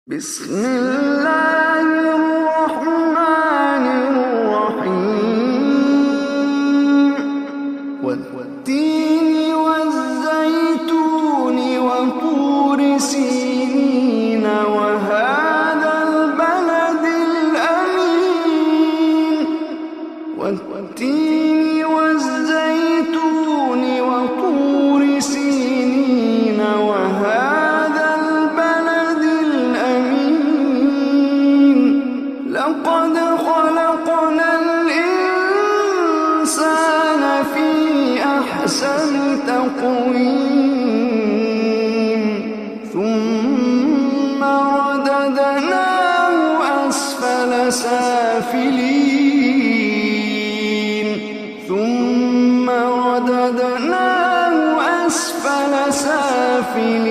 بسم الله الرحمن الرحيم والتين والزيتون وطور سينين وهذا البلد الأمين والتين والزيتون وطور سينين وهذا البلد الأمين لقد خلقنا الإنسان في أحسن تقويم ثم رددناه أسفل سافلين ثم رددناه أسفل سافلين